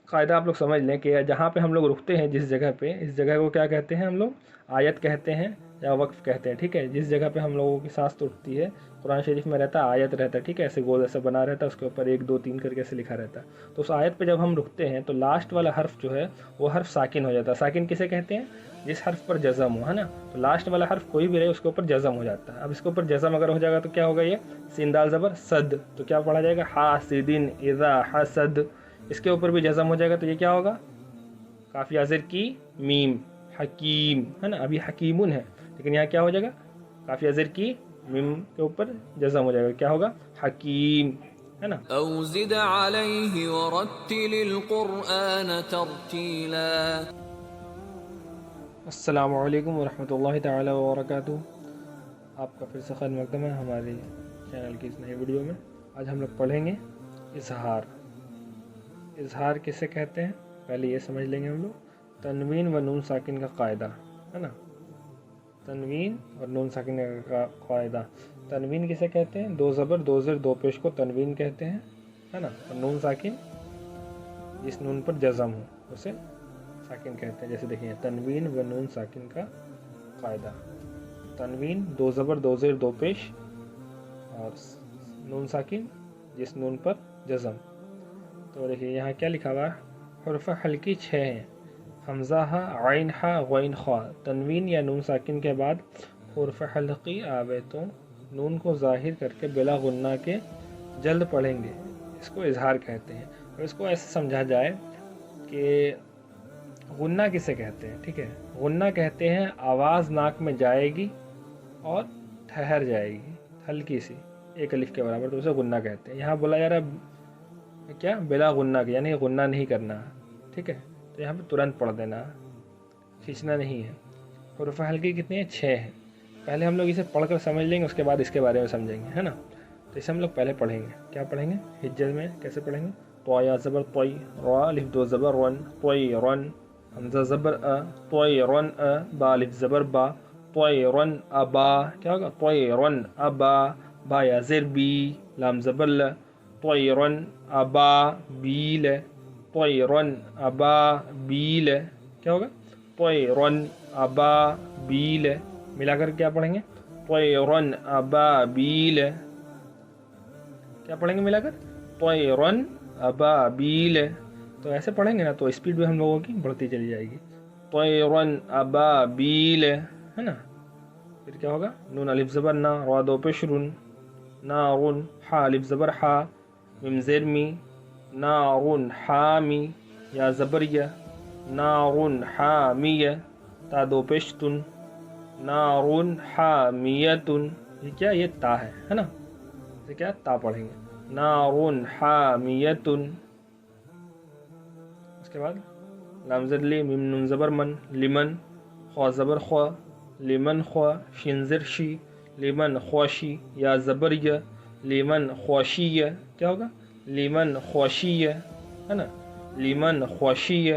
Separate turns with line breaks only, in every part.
قاعدہ آپ لوگ سمجھ لیں کہ جہاں پہ ہم لوگ رکتے ہیں جس جگہ پہ، اس جگہ کو کیا کہتے ہیں ہم لوگ؟ آیت کہتے ہیں یا وقف کہتے ہیں، ٹھیک ہے؟ جس جگہ پہ ہم لوگوں کی سانس ٹوٹتی ہے، قرآن شریف میں رہتا ہے آیت رہتا ہے، ٹھیک ہے؟ ایسے گول ایسے بنا رہتا ہے، اس کے اوپر 1 2 3 کر کے ایسے لکھا رہتا ہے، تو اس آیت پہ جب ہم رکتے ہیں تو لاسٹ والا حرف جو ہے وہ حرف ساکن ہو جاتا ہے۔ ساکن کسے کہتے ہیں؟ جس حرف پر جزم ہو، ہے نا؟ تو لاسٹ والا حرف کوئی بھی رہے اس کے اوپر جزم ہو جاتا ہے۔ اب اس کے اوپر جزم اگر ہو جائے گا تو کیا ہوگا؟ یہ سین دال زبر صد، تو کیا پڑھا جائے گا؟ حاسدین اذا حسد۔ اس کے اوپر بھی جزم ہو جائے گا تو یہ کیا ہوگا؟ کافی زیر کی میم، حکیم، ہے نا؟ ابھی حکیمن ہے لیکن یہاں کیا ہو جائے گا؟ کافی زیر کی میم کے اوپر جزم ہو جائے گا، کیا ہوگا؟ حکیم، ہے نا؟
او زد علیہ ورتل القرآن ترتیلا۔
السلام علیکم ورحمۃ اللہ تعالی وبرکاتہ۔ آپ کا پھر سے خیر مقدم ہے ہمارے چینل کی اس نئی ویڈیو میں۔ آج ہم لوگ پڑھیں گے اظہار۔ اظہار کسے کہتے ہیں پہلے یہ سمجھ لیں گے ہم لوگ۔ تنوین و نون ساکن کا قاعدہ، ہے نا؟ تنوین اور نون ساکن کا قاعدہ۔ تنوین کسے کہتے ہیں؟ 2 زبر 2 زیر 2 پیش کو تنوین کہتے ہیں، ہے نا؟ اور نون ساکن جس نون پر جزم ہو اسے ساکن کہتے ہیں۔ جیسے دیکھیں تنوین و نون ساکن کا قاعدہ۔ تنوین 2 زبر 2 زیر 2 پیش اور نون ساکن جس نون پر جزم۔ تو دیکھیے یہاں کیا لکھا ہوا ہے؟ حروف حلقی 6 ہیں، حمزہ ہا، عین ہا، غین خوا۔ تنوین یا نون ساکن کے بعد حروف حلقی آوے تو نون کو ظاہر کر کے بلا غنہ کے جلد پڑھیں گے، اس کو اظہار کہتے ہیں۔ اور اس کو ایسے سمجھا جائے کہ غنہ کسے کہتے ہیں؟ ٹھیک ہے، غنہ کہتے ہیں آواز ناک میں جائے گی اور ٹھہر جائے گی ہلکی سی، 1 الف کے برابر، تو اسے غنہ کہتے ہیں۔ یہاں بولا جا رہا ہے کیا؟ بلا غنہ کے، یعنی غنہ نہیں کرنا، ٹھیک ہے؟ تو یہاں پہ ترنت پڑھ دینا، کھینچنا نہیں ہے۔ حروف حلقی کتنے ہیں؟ 6 ہیں۔ پہلے ہم لوگ اسے پڑھ کر سمجھ لیں گے، اس کے بعد اس کے بارے میں سمجھیں گے، ہے نا؟ تو اسے ہم لوگ پہلے پڑھیں گے۔ کیا پڑھیں گے؟ ہجر میں کیسے پڑھیں گے؟ تو یا زبر طوی، را الف 2 زبر رن، طوی رن، حمزہ زبر طوی رن، با الف زبر با، طوی رن ابا، کیا ہوگا؟ طوی رن ابا، با یا زیر بی، لام زبر ل، طوی رن ابا بیل، طوی رن ابا بیل، کیا ہوگا؟ طوی رن ابا بیل۔ ملا کر کیا پڑھیں گے؟ طوی رن ابا بیل۔ کیا پڑھیں گے ملا کر؟ طوی رن ابا بیل۔ تو ایسے پڑھیں گے نا تو اسپیڈ بھی ہم لوگوں کی بڑھتی چلی جائے گی۔ طیرن ابابیل، ہے نا؟ پھر کیا ہوگا؟ نون الف زبر نا، را 2 پیش رن، نارن، حا الف زبر حا، میم زیر می، نارن حامی، یا زبر یا، نارن حامیہ، تا 2 پیش تن، نارن حامیتن۔ یہ کیا؟ یہ تا ہے نا؟ اسے کیا؟ تا پڑھیں گے، نارن حامیتن۔ اس کے بعد لام زر لی، میم نون زبر من، لمن، خوا زبر خوا، لمن خوا، شین زر شی، لمن خواشی، یا زبر یا، لمن خواشیہ، کیا ہوگا؟ لمن خواشیہ، ہے نا؟ لمن خواشیہ،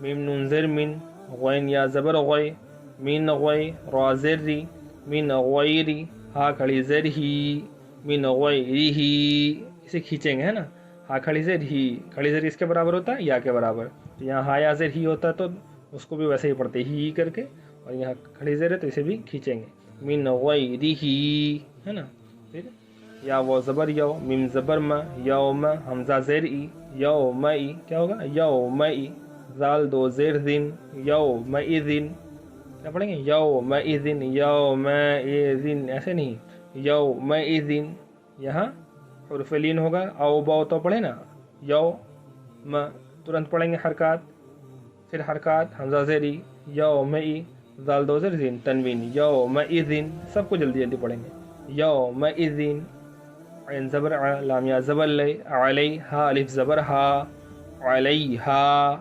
میم نون زر من، غین یا زبر غوی، من غوی، را زر ری، من غویری، ہا کھڑی زر ہی، من غویری، اسے کھینچیں گے، ہے نا؟ ہا کھڑی زر ہی، کھڑی زر اس کے برابر ہوتا ہے یا کے برابر، تو یہاں ہا یا زر ہی ہوتا ہے تو اس کو بھی ویسے ہی پڑھتے ہی کر کے، اور یہاں کھڑی زر ہے تو اسے بھی کھینچیں گے، من غیرہ، ہے نا؟ پھر یا وہ زبر یو، میم زبر ما، یوم، حمزہ زیر ای، یومئی، کیا ہوگا؟ یومئی، زال 2 زیر ذن، یومئذن، کیا پڑھیں گے؟ یومئذن، یومئذن، ایسے نہیں، یومئذن۔ یہاں حرف لین ہوگا، او باؤ تو پڑھیں نا، یو م، ترنت پڑھیں گے حرکات، پھر حرکات، حمزہ زیری، یومئی، زال 2 زیر زین، تنوین، یومئذن، سب کو جلدی جلدی پڑھیں گے، یومئذن، عین زبر ع، لام یا زبر لے، علی، ہا الف زبر ہا، علیہا،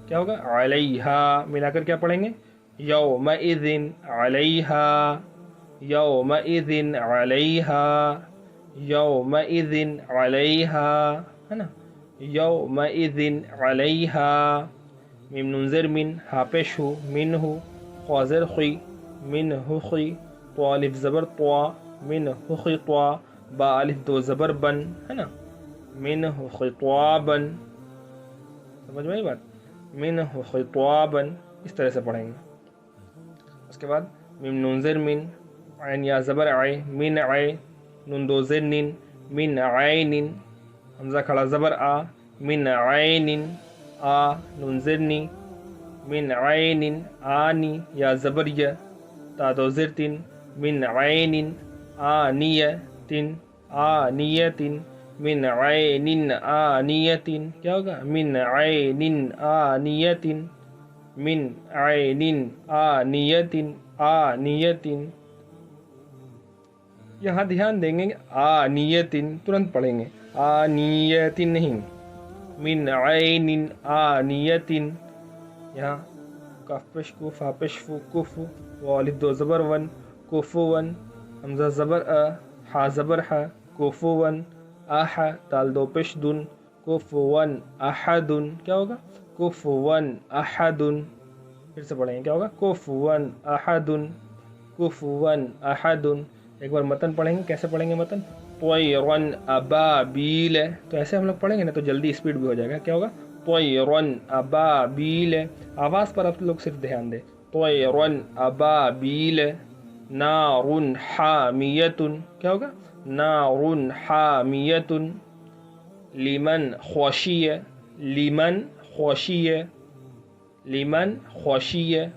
کیا ہوگا؟ علیہا، ملا کر کیا پڑھیں گے؟ یومئذن علیہا، یومئذن علیہا، یومئذن علیہا، ہے نا؟ یومئذن علیہا، میم نون زر من، ہا پیش ہو، من ہو، خوا زر خی، من ہو خی، تو الف زبر طوا، من ہو خی طوا، با الف 2 زبر بن، ہے نا؟ من ہو خطوابن، समझ में आई बात। मिन्हु खिताबन इस तरह से पढ़ेंगे। उसके बाद मिम नून ज़ेर मिन, आइन या ज़बर आए, मिन आए, नून दो ज़ेर निन, मिन आइनिन, हमज़ा खड़ा ज़बर आ, मिन आइनिन, आ नून ज़ेर नी, मिन आइनिन आनी या ज़बर या, ता दो ज़ेर तिन, मिन आइनिन आनियतिन, आनियतिन, मिन आइनिन आनियतिन, क्या होगा, मिन आइनिन आनियतिन, मिन आइनिन आनियतिन, आनियतिन। यहाँ ध्यान देंगे आनियतिन तुरंत पढ़ेंगे, आनियतिन नहीं, मिन आइनिन आनियतिन। यहाँ काफ पेश कु, फा पेश फु, कुफु, वालिफ दो ज़बर वन, कुफुवन, हमज़ा ज़बर अ, हा ज़बर हा, कुफुवन, आहा ताल दो पेश दुन, कुफुवन अहदुन, क्या होगा, कुफुवन अहदुन। फिर से पढ़ेंगे, क्या होगा, कुफुवन अहदुन, कुफुवन अहदुन। एक बार मतन पढ़ेंगे, कैसे पढ़ेंगे मतन, तयरन अबाबील, तो ऐसे हम लोग पढ़ेंगे ना तो जल्दी स्पीड भी हो जाएगा। क्या होगा, तयरन अबाबील, आवाज़ पर आप लोग सिर्फ ध्यान दें, तयरन अबाबील, नारुन हामियतुन, क्या होगा, नारुन हामियतुन, लिमन ख़शिय, लिमन ख़शिय, लिमन ख़शिय,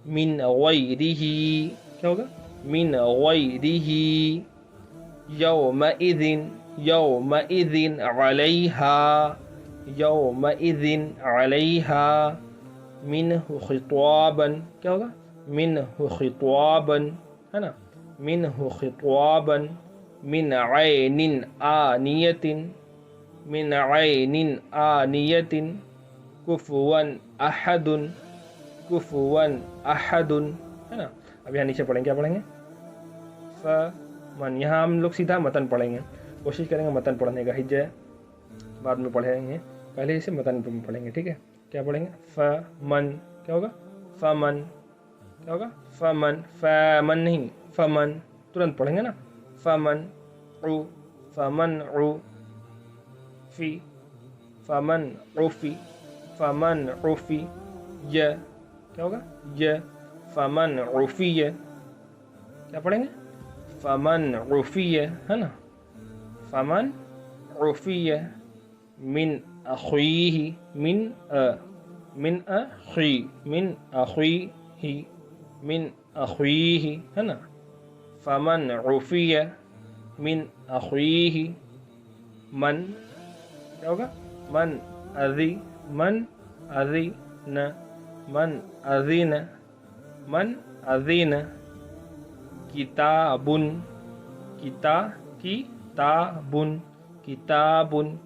मिन गैरिही, क्या होगा, मिन गैरिही, यौमइज़िन, यौमइज़िन अलैहा, यौमइज़िन अलैहा, मिन्हु खिताबन, क्या होगा, मिन्हु खिताबन, है ना, मिन्हु खिताबन, मिन आइनिन आनियतिन, मिन आइनिन आनियतिन, कुफुवन अहदुन, कुफुवन अहदुन, है ना। अब यहाँ नीचे पढ़ेंगे, क्या पढ़ेंगे, फमन, यहाँ हम लोग सीधा मतन पढ़ेंगे, कोशिश करेंगे मतन पढ़ने का, हिज्जा बाद में पढ़ेंगे, पहले इसे मतन पढ़ेंगे, ठीक है। क्या पढ़ेंगे, फमन, क्या होगा, फमन, क्या होगा, फमन, फमन नहीं, फमन तुरंत पढ़ेंगे ना, फमन उ, फमन उ, फी, फमन उफ़ी, फमन उफ़ी, य, क्या होगा, य, फमन उफ़िय, क्या पढ़ेंगे, फमन उफ़िय, है ना, फमन उफ़िय, मिन अख़ीही, मिन अख़ी, मिन अख़ीही, मिन अख़ीही, है ना, फमन उफ़िय, मिन अख़ीही, मन, क्या होगा, मन अज़ी, मन अज़ी न, मन अज़ीन, मन अज़ीन, किताबुन, किताबुन, किताबुन,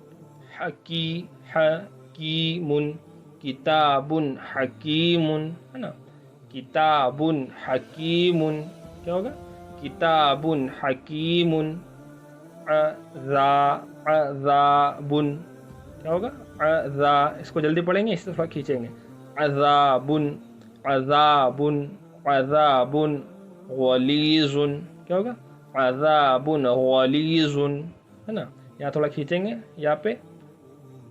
हकीमुन, किताबुन हकीमुन, है ना, किताबुन हकीमुन, क्या होगा, किताबुन हकीमुन, अज़ाबुन, क्या होगा, अज़ा, इसको जल्दी पढ़ेंगे, इस तरफ खींचेंगे, अज़ाबुन, अज़ाबुन, अज़ाबुन गलीज़ुन, क्या होगा, अज़ाबुन गलीज़ुन, है ना। यहाँ थोड़ा खींचेंगे, यहाँ पे,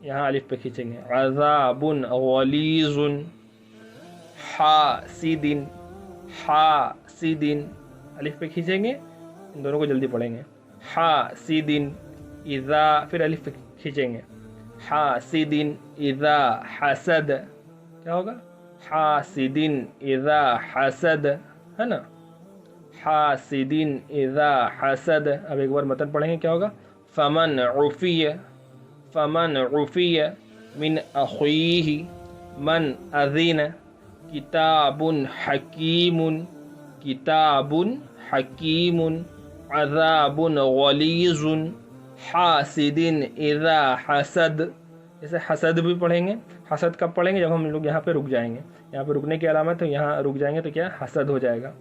यहाँ अलिफ पे खींचेंगे, अज़ाबुन गलीज़ुन, हासिदिन, हासिदिन, अलिफ पे खींचेंगे, इन दोनों को जल्दी पढ़ेंगे, हासिदिन इज़ा, फिर अलिफ पे खींचेंगे, हासिदिन इज़ा हसद, क्या होगा, हासिदिन इज़ा हसद, है ना, हासिदिन इज़ा हसद। अब एक बार मतन पढ़ेंगे, क्या होगा, फमन उफ़िय, फमन उफ़िय, मिन अख़ीही, मन अज़ीन, किताबुन हकीमुन, किताबुन हकीमुन, अज़ाबुन गलीज़ुन, हासिदिन इज़ा हसद। जैसे हसद भी पढ़ेंगे, हसद कब पढ़ेंगे, जब हम लोग यहाँ पे रुक जाएंगे, यहाँ पे रुकने की अलामत है, यहाँ रुक जाएंगे तो क्या हसद हो जाएगा।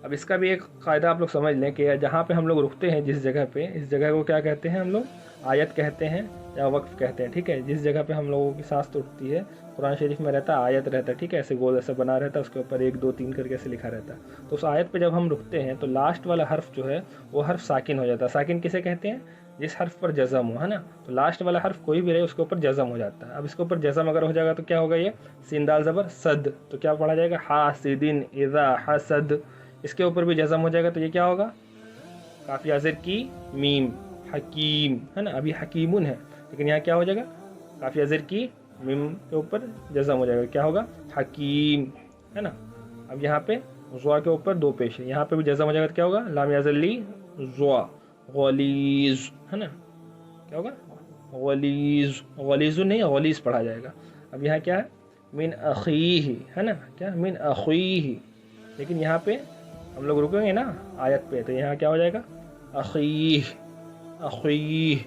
अब इसका भी एक क़ायदा आप लोग समझ लें कि जहाँ पे हम लोग रुकते हैं, जिस जगह पे, इस जगह को क्या कहते हैं हम लोग, आयत कहते हैं या वक्फ कहते हैं, ठीक है। जिस जगह पे हम लोगों की सांस टूटती है, कुरान शरीफ में रहता है आयत रहता है, ठीक है, ऐसे गोल ऐसा बना रहता है, उसके ऊपर 1 2 3 करके ऐसे लिखा रहता है। तो उस आयत पे जब हम रुकते हैं तो लास्ट वाला हर्फ जो है वो हर्फ साकिन हो जाता है। साकिन किसे कहते हैं, जिस हर्फ पर जज़म हो, है ना, तो लास्ट वाला हर्फ कोई भी रहे उसके ऊपर जज़म हो जाता है। अब इसके ऊपर जज़म अगर हो जाएगा तो क्या होगा, ये सीन दाल ज़बर सद, तो क्या पढ़ा जाएगा, हासिदिन इज़ा हसद। इसके ऊपर भी जज़म हो जाएगा तो ये क्या होगा, काफ़ी अज़र की मीम हकीम, है ना, अभी हकीमुन है लेकिन यहाँ क्या हो जाएगा, काफ़ी अज़र की मीम के ऊपर जज़म हो जाएगा, क्या होगा, हकीम, है ना। अब यहाँ पे ज़ुआ के ऊपर दो पेश है, यहाँ पे भी जज़म हो जाएगा तो क्या होगा, लाम याज़ली ज़ुआ गलीज़, है ना, क्या होगा, गलीज़, गलीज़ु नहीं गलीज़ पढ़ा जाएगा। अब यहाँ क्या है, मिन अख़ीही, है ना, क्या मिन अख़ीही, लेकिन यहाँ पे हम लोग रुकेंगे ना आयत पे, तो यहाँ क्या हो जाएगा, अख़ीह अख़ीह,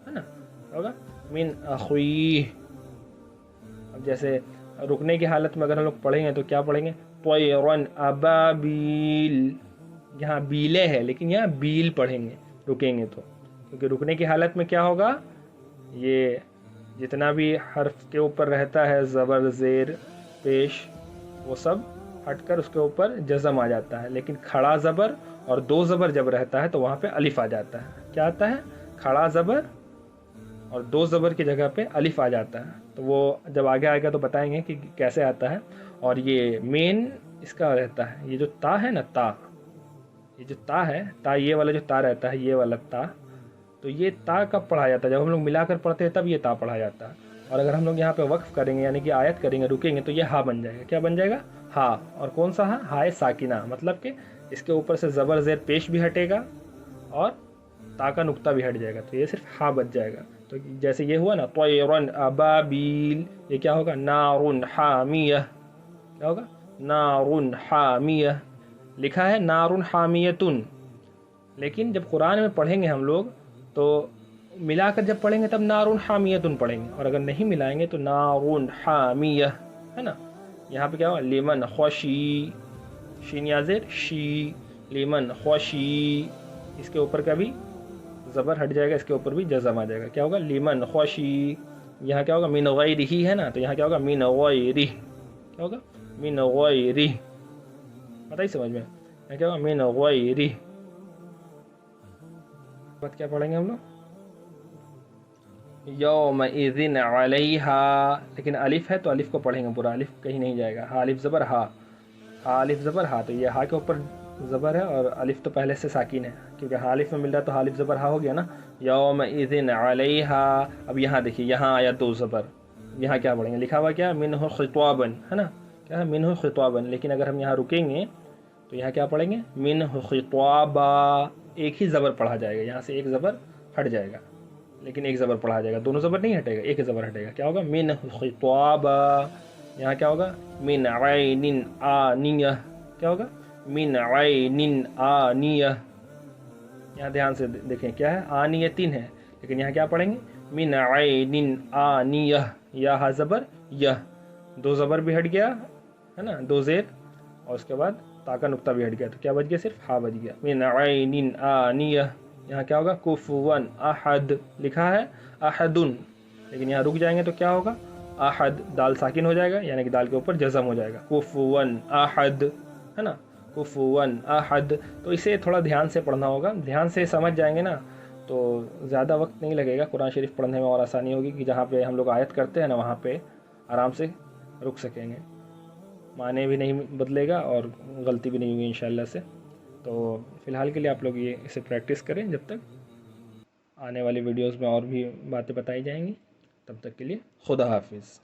है ना, क्या होगा, मिन अख़ीह। अब जैसे रुकने की हालत में अगर हम लोग पढ़ेंगे तो क्या पढ़ेंगे, तयरन अबाबील, यहाँ बीले है लेकिन यहाँ बील पढ़ेंगे रुकेंगे तो, क्योंकि रुकने की हालत में क्या होगा, ये जितना भी हर्फ के ऊपर रहता है ज़बर ज़ेर पेश वो सब हटकर उसके ऊपर जज़म आ जाता है, लेकिन खड़ा ज़बर और दो ज़बर जब रहता है तो वहाँ पे अलिफ आ जाता है। क्या आता है, खड़ा ज़बर और दो ज़बर की जगह पे अलिफ आ जाता है, तो वो जब आगे आएगा तो बताएंगे कि कैसे आता है। और ये मेन इसका रहता है, ये जो ता है ना, ता, ये जो ता है, ता ये वाला जो ता रहता है, ये वाला ता, तो ये ता कब पढ़ा जाता है, जब हम लोग मिलाकर पढ़ते हैं तब ये ता पढ़ा जाता है। और अगर हम लोग यहाँ पे वक्फ करेंगे यानी कि आयत करेंगे रुकेंगे तो ये हा बन जाएगा। क्या बन जाएगा, हा। और कौन सा हा, हाय साकिना, मतलब कि इसके ऊपर से ज़बर ज़ेर पेश भी हटेगा और ता का नुक्ता भी हट जाएगा, तो ये सिर्फ हा बच जाएगा। तो जैसे ये हुआ ना, तयरन अबाबील, ये क्या होगा, नारुन हामिया, क्या होगा, नारुन हामिया, लिखा है नारुन हामियतुन, लेकिन जब कुरान में पढ़ेंगे हम लोग तो मिलाकर जब पढ़ेंगे तब नारुन हामियतुन पढ़ेंगे, और अगर नहीं मिलाएंगे तो नारुन हामिया, है ना। यहाँ पे क्या होगा, लिमन ख़शी, शीन याज़ेर शी, लिमन ख़शी, इसके ऊपर का भी ज़बर हट जाएगा, इसके ऊपर भी जज़म आ जाएगा, क्या होगा, लिमन ख़शी। यहाँ क्या होगा, मिन गैरिही, है ना, तो यहाँ क्या होगा, मिन गैरिह, क्या होगा, मिन गैरिह, बताइए समझ में, यहाँ क्या होगा, मिन गैरिह। बात क्या पढ़ेंगे हम लोग, यौमइज़िन अलैहा, लेकिन अलिफ है तो अलिफ को पढ़ेंगे पूरा, अलिफ कहीं नहीं जाएगा, हा अलिफ ज़बर हा, हा अलिफ ज़बर हा, तो ये हा के ऊपर ज़बर है और अलिफ तो पहले से साकिन है, क्योंकि हा अलिफ में मिल रहा है तो हा अलिफ ज़बर हा हो गया ना, यौमइज़िन अलैहा। अब यहाँ देखिए, यहाँ आया दो ज़बर, यहाँ क्या पढ़ेंगे, लिखा हुआ क्या, मिन्हु खिताबन, है ना, क्या है, मिन्हु खिताबन, लेकिन अगर हम यहाँ रुकेंगे तो यहाँ क्या पढ़ेंगे, मिन्हु खिताबा, एक ही ज़बर पढ़ा जाएगा, यहाँ से एक ज़बर हट जाएगा, लेकिन एक ज़बर पढ़ा जाएगा, दोनों ज़बर नहीं हटेगा, एक ज़बर हटेगा, क्या होगा, मिन खिताबा। यहाँ क्या होगा, मिन ऐनिन आनिया, क्या होगा, मिन ऐनिन आनिया। यहाँ ध्यान से देखें, क्या है, आनियतिन है, लेकिन यहाँ क्या पढ़ेंगे, मिन ऐनिन आनिया, या हा ज़बर यह, दो ज़बर भी हट गया, है ना, दो ज़ेर, और उसके बाद ता का नुक्ता भी हट गया, तो क्या बच गया, सिर्फ हा बच गया, मिन ऐनिन आनिया। यहाँ क्या होगा, कुफुवन अहद, लिखा है अहदुन, लेकिन यहाँ रुक जाएंगे तो क्या होगा, अहद, दाल साकिन हो जाएगा, यानी कि दाल के ऊपर जज़म हो जाएगा, कुफुवन अहद, है ना, कुफुवन अहद। तो इसे थोड़ा ध्यान से पढ़ना होगा, ध्यान से समझ जाएंगे ना तो ज़्यादा वक्त नहीं लगेगा कुरान शरीफ पढ़ने में, और आसानी होगी कि जहाँ पे हम लोग आयत करते हैं ना वहाँ पे आराम से रुक सकेंगे, माने भी नहीं बदलेगा और गलती भी नहीं होगी इंशाअल्लाह से। तो फ़िलहाल के लिए आप लोग ये इसे प्रैक्टिस करें, जब तक आने वाली वीडियोस में और भी बातें बताई जाएंगी, तब तक के लिए खुदा हाफिज़।